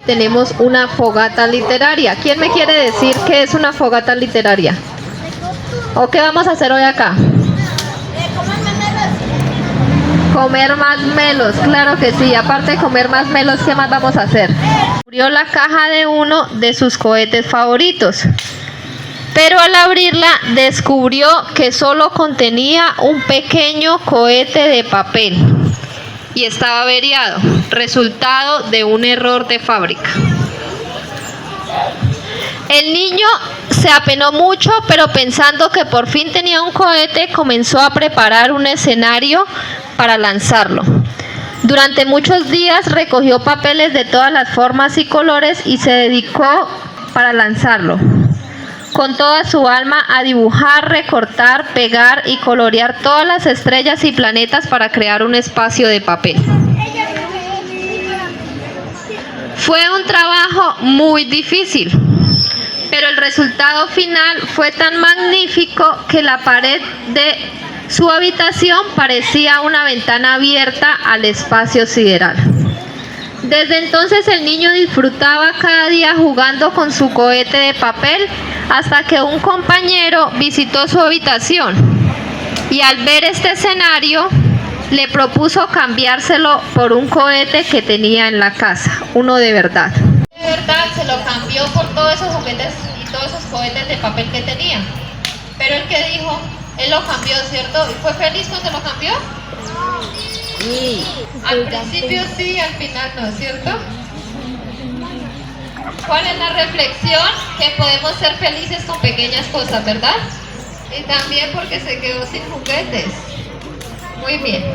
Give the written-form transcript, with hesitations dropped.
Tenemos una fogata literaria. ¿Quién me quiere decir qué es una fogata literaria? ¿O qué vamos a hacer hoy acá? Comer marshmallows, claro que sí. Aparte de comer marshmallows, ¿qué más vamos a hacer? Abrió la caja de uno de sus cohetes favoritos, pero al abrirla descubrió que solo contenía un pequeño cohete de papel y estaba averiado, resultado de un error de fábrica. El niño se apenó mucho, pero pensando que por fin tenía un cohete, comenzó a preparar un escenario para lanzarlo. Durante muchos días recogió papeles de todas las formas y colores y se dedicó para lanzarlo con toda su alma a dibujar, recortar, pegar y colorear todas las estrellas y planetas para crear un espacio de papel. Fue un trabajo muy difícil, pero el resultado final fue tan magnífico que la pared de su habitación parecía una ventana abierta al espacio sideral. Desde entonces el niño disfrutaba cada día jugando con su cohete de papel hasta que un compañero visitó su habitación y al ver este escenario le propuso cambiárselo por un cohete que tenía en la casa, uno de verdad. De verdad se lo cambió por todos esos juguetes y todos esos cohetes de papel que tenía. Pero el que dijo, él lo cambió, ¿cierto? ¿Y fue feliz cuando lo cambió? Sí. Al principio sí, al final no, ¿cierto? ¿Cuál es la reflexión? Que podemos ser felices con pequeñas cosas, ¿verdad? Y también porque se quedó sin juguetes. Muy bien.